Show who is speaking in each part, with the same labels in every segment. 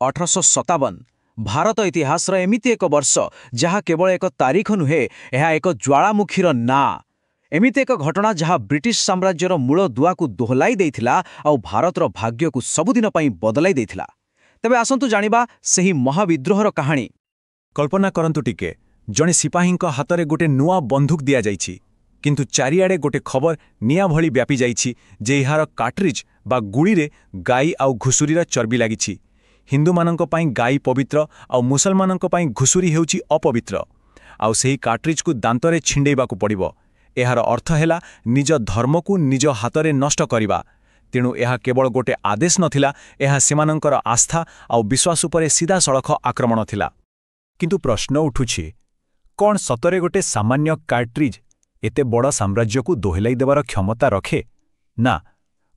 Speaker 1: 1857 भारत इतिहास एमिति एक वर्ष जहाँ केवल एक तारीख नुहे यह एक ज्वालामुखीर ना एमिति एक घटना जहाँ ब्रिटिश साम्राज्यर मूल दुआ को दोहलाई देइथिला आउ भारतर भाग्य को सबुदिन पई बदलाई देइथिला। तेबे आसंतु जानिबा सही महाविद्रोहर कहानी।
Speaker 2: कल्पना करंतु टिके जणे सिपाहींक हातरे गोटे नुआ बंदूक दिया जाइछि किंतु चारिआडे गोटे खबर निया भली व्यापी जाइछि जे इहार कार्ट्रिज बा गुड़ी रे गाई आउ घुसुरीर चर्बी लागिछि। हिंदू मानंक पई गाई पवित्र आउ मुसलमानंक पई घुसुरी हेउछि अपवित्र आउ सेही कार्ट्रिज को दांतरे छिंडेइबाकू पड़िबो। एहार अर्थ हेला निज धर्म को निज हातरे नष्ट करिबा। तेणु यह केवल गोटे आदेश नथिला, यह सेमानंकर आस्था आउ विश्वास उपरे सीधा सड़क आक्रमण थिला। किंतु प्रश्न उठुछि कौन सतरे गोटे सामान्य कार्ट्रिज एते बड़ साम्राज्य को दोहलाई देवार क्षमता रखे? ना,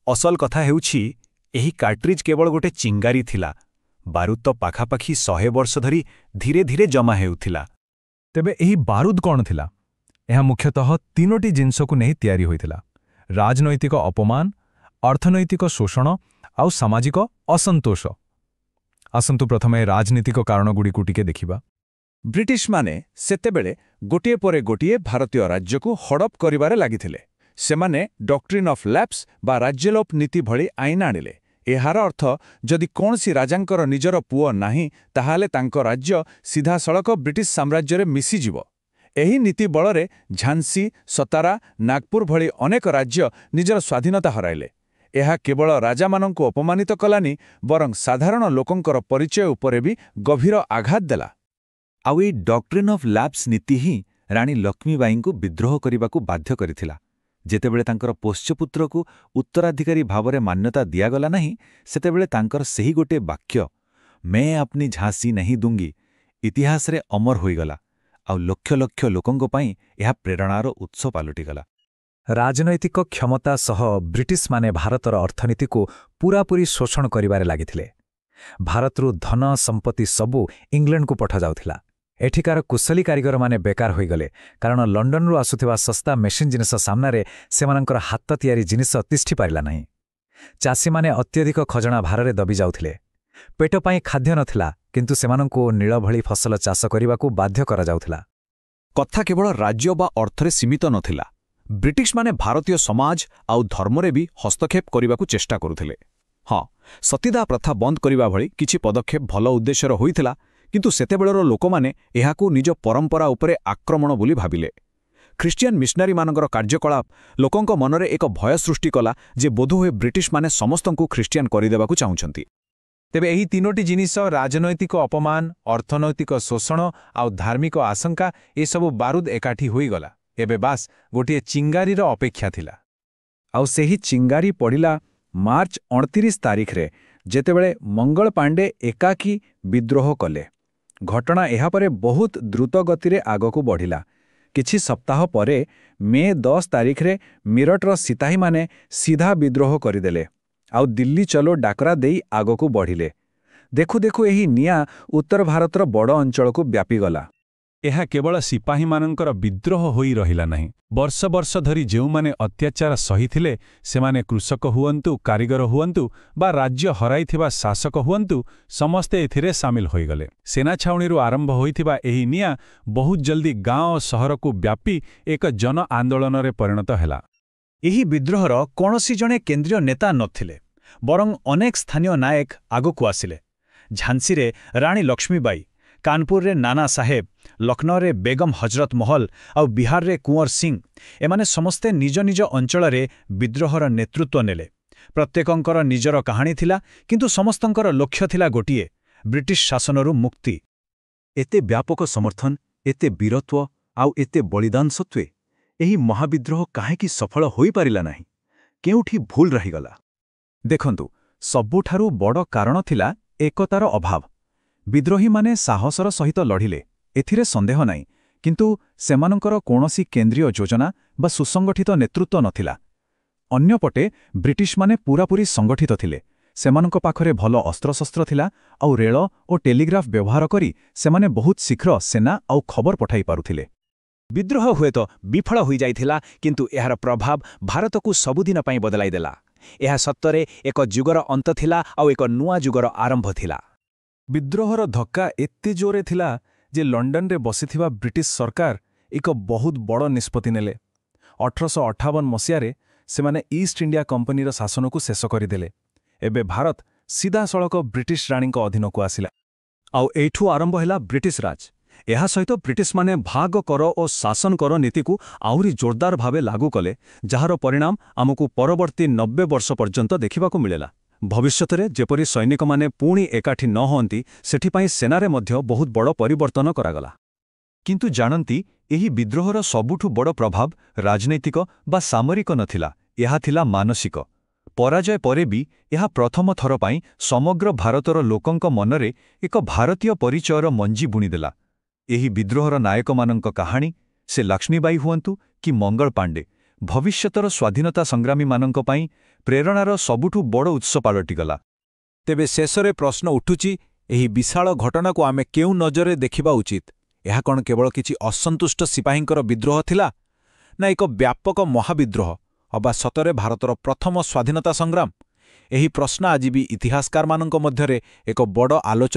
Speaker 2: असल कथा हेउछि एही कार्ट्रिज केवल गोटे चिंगारी थिला। बारूद तो पाखापाखि 100 वर्ष धरी धीरे धीरे जमा हेउथिला।
Speaker 3: तेबे एही बारूद कौन थिला? यह मुख्यतः तीनोटी जिनस को नहीं तैयारी होइथिला। राजनैतिक अपमान, अर्थनैतिक शोषण आउ सामाजिक असंतोष। आसंतु प्रथमे राजनीतिक कारणगुड़िकु टिके देखिबा।
Speaker 4: ब्रिटिश माने सेतेबेले गोटिए परे गोटिए भारतीय राज्य को हड़प करिबारे लागिथिले। सेमाने डॉक्ट्रिन ऑफ लैप्स बा राज्यलोप नीति भली आईन आनिले। एहार अर्थ जदि कौनसी राजांकर निजर पुओ नाही ताहाले तांको राज्य सीधा सड़क ब्रिटिश साम्राज्य रे मिसी जिवो। एही नीति बलरे झांसी, सतारा, नागपुर भली अनेक राज्य निजर स्वाधीनता हराइले। एहा केवल राजामानंकु अपमानित कलानी बरं साधारण लोकंकर परिचय उपरे भी गभीर आघात देला।
Speaker 2: आउ ए डॉक्ट्रिन ऑफ लैप्स नीति ही रानी लक्ष्मीबाई को विद्रोह करने बाध्य करिथिला। जेतेबेले तांकर पोष्यपुत्र को उत्तराधिकारी भावरे मान्यता दियागला नहीं, सेतेबेले तांकर सही गोटे वाक्य मैं अपनी झांसी नहीं दूंगी इतिहास रे अमर होईगला आउ लक्ष लक्ष लोकंक पई यह प्रेरणार उत्स पालटिगला।
Speaker 3: राजनैतिक क्षमता सह ब्रिटिश माने भारतर अर्थनीति को पूरापूरी शोषण करिबारे लागिथिले। भारतरू धन संपत्ति सबू इंग्लैंड को पठा जाउथिला। एठिकार कुशली कारीगर माने बेकार होईगले कारण लंडन रु आसुथिबा सस्ता मेशिन जिनिस सामनारे सेमानंकर हाथ तैयारी जिनिस तिष्ठि पारिला नहीं। चासी माने अत्यधिक खजणा भाररे दबी जाउथिले। पेट पाई खाद्य नथिला किंतु सेमानंको नीळ भली फसल चाष करिबाकू बाध्य करा जाउथिला।
Speaker 2: कथा केवल राज्य बा अर्थरे सीमित नथिला। ब्रिटिश माने भारतीय समाज आउ धर्मरे भी हस्तक्षेप करिबाकू चेष्टा करुथिले। हाँ, सतीदाह प्रथा बंद करिबा भली किछि पदक्षेप भल उद्देश्यर होइथिला किंतु सेतेबेलर लोकमाने एहाकू निज परंपरा उपरे आक्रमण बोली भाबिले। ख्रिस्टियन मिशनारी मानकर कार्यकलाप लोकंक मनरे एक भय सृष्टि कला जे बोधहुए ब्रिटिश माने समस्तंकू ख्रिस्टियन करिदेबाकू चाहुछंती।
Speaker 3: तेबे एही तीनोटी जिनिस राजनैतिक अपमान, अर्थनैतिक शोषण आउ धार्मिक आशंका ए सबु बारूद एकाठी होईगला। एबे बास गोटिए चिंगारीर अपेक्षा थिला। आउ सेही चिंगारी पड़िला मार्च 29 तारीख रे जेतेबेले मंगल पांडे एकाकी विद्रोह कले। घटना एहापरे बहुत द्रुत गतिरे आगकू बढ़िला। किछि सप्ताह परे मे 10 तारीख रे मिरटर सिपाही माने सीधा विद्रोह करिदेले आउ दिल्ली चलो डाकरा देई आगकू बढ़िले। देखु देखु एही निया उत्तर भारतर बड़ अंचल को व्यापीगला।
Speaker 4: एहा केवल सिपाही मानंकर विद्रोह होई रहिला नहीं। वर्ष वर्ष धरी जेउ माने अत्याचार सहिथिले सेमाने कृषक हुअन्तु, कारीगर हुअन्तु बा राज्य हराइथिबा शासक हुअन्तु समस्ते एथिरे सामिल होइगले। सेना छाउणीरु आरंभ होइथिबा एही निया बहुत जल्दी गाँव और सहर को व्यापी एक जन आंदोलन रे परिणत हेला।
Speaker 1: एही विद्रोहर कौनसी जणे केंद्रीय नेता नथिले बरं अनेक स्थानीय नायक आगकू आसिले। झांसी रे रानी लक्ष्मीबाई, कानपुर रे नाना साहेब, लखनऊ रे बेगम हजरत महल और बिहार रे कुंवर सिंह एमाने समस्ते निज निज अंचल रे विद्रोहर नेतृत्व नेले। प्रत्येकंकर निजर कहानी थिला किंतु समस्तंकर लक्ष्य थिला गोटिए, ब्रिटिश शासनरु मुक्ति।
Speaker 2: एते व्यापक समर्थन, एते वीरत्व आउ एते बलिदान सत्वे एही महाविद्रोह काहेकि सफल होई पारिला नाही? केउठी भूल रहिगला?
Speaker 3: देखंतु, सबुठारु बड़ कारण थिला एकतार अभाव। विद्रोही माने साहसर सहित लढ़िले, एथिरे संदेह नाही, किंतु सेमानंकर कौनसी केंद्रीय योजना बा सुसंगठित नेतृत्व नथिला। अन्यपटे ब्रिटिश माने पूरापूरी संगठित थिले। सेमानंक पाखरे भल अस्त्रशस्त्र थिला आउ रेल और टेलीग्राफ व्यवहार करी सेमाने बहुत शीघ्र सेना आउ खबर पठाई पारुथिले।
Speaker 1: विद्रोह हुए तो विफल हो जाइथिला किंतु एहार प्रभाव भारत को सबुदिन पई बदलाई देला। एहा सत्तरे एक जुगर अंत थिला आउ एक नुआ जुगर आरंभ थिला।
Speaker 3: ବିଦ୍ରୋହର ଧକ୍କା ଏତେ ଜୋରେ ଥିଲା ଯେ ଲଣ୍ଡନରେ ବସିଥିବା ବ୍ରିଟିଶ ସରକାର ଏକ ବହୁତ ବଡ଼ ନିଷ୍ପତ୍ତି ନେଲେ। 1858 ମସିହାରେ ସେମାନେ ଇଷ୍ଟ ଇଣ୍ଡିଆ କମ୍ପାନୀର ଶାସନକୁ ଶେଷ କରିଦେଲେ। ଏବେ ଭାରତ ସିଧାସଳଖ ବ୍ରିଟିଶ ରାଣୀଙ୍କ ଅଧୀନକୁ ଆସିଲା।
Speaker 2: ଆଉ ଏଇଠୁ ଆରମ୍ଭ ହେଲା ବ୍ରିଟିଶ ରାଜ। ଏହା ସହିତ ବ୍ରିଟିଶମାନେ ଭାଗ କର ଓ ଶାସନ କର ନୀତିକୁ ଆହୁରି ଜୋରଦାର ଭାବେ ଲାଗୁ କଲେ, ଯାହାର ପରିଣାମ ଆମକୁ ପରବର୍ତ୍ତୀ 90 ବର୍ଷ ପର୍ଯ୍ୟନ୍ତ ଦେଖିବାକୁ ମିଳିଲା। ଭବିଷ୍ୟତରେ ଯେପରି ସୈନିକମାନେ ପୁଣି ଏକାଠି ନ ହୁଅନ୍ତି, ସେଥିପାଇଁ ସେନାରେ ମଧ୍ୟ ବହୁତ ବଡ଼ ପରିବର୍ତ୍ତନ କରାଗଲା। କିନ୍ତୁ ଜାଣନ୍ତି, ଏହି ବିଦ୍ରୋହର ସବୁଠୁ ବଡ଼ ପ୍ରଭାବ ରାଜନୈତିକ ବା ସାମରିକ ନଥିଲା, ଏହା ଥିଲା ମାନସିକ। ପରାଜୟ ପରେ ବି ଏହା ପ୍ରଥମ ଥର ପାଇଁ ସମଗ୍ର ଭାରତର ଲୋକଙ୍କ ମନରେ ଏକ ଭାରତୀୟ ପରିଚୟର ମଞ୍ଜି ବୁଣିଦେଲା। ଏହି ବିଦ୍ରୋହର ନାୟକମାନଙ୍କ କାହାଣୀ, ସେ ଲକ୍ଷ୍ମୀବାଇ ହୁଅନ୍ତୁ କି ମଙ୍ଗଳ ପାଣ୍ଡେ, ଭବିଷ୍ୟତର ସ୍ୱାଧୀନତା ସଂଗ୍ରାମୀମାନଙ୍କ ପାଇଁ ପ୍ରେରଣାର ସବୁଠୁ ବଡ଼ ଉତ୍ସ ପାଲଟିଗଲା।
Speaker 3: ତେବେ ଶେଷରେ ପ୍ରଶ୍ନ ଉଠୁଛି, ଏହି ବିଶାଳ ଘଟଣାକୁ ଆମେ କେଉଁ ନଜରରେ ଦେଖିବା ଉଚିତ? ଏହା କ'ଣ କେବଳ କିଛି ଅସନ୍ତୁଷ୍ଟ ସିପାହୀଙ୍କର ବିଦ୍ରୋହ ଥିଲା, ନା ଏକ ବ୍ୟାପକ ମହାବିଦ୍ରୋହ, ଅବା ସତରେ ଭାରତର ପ୍ରଥମ ସ୍ୱାଧୀନତା ସଂଗ୍ରାମ? ଏହି ପ୍ରଶ୍ନ ଆଜି ବି ଇତିହାସକାରମାନଙ୍କ ମଧ୍ୟରେ ଏକ ବଡ଼ ଆଲୋଚନା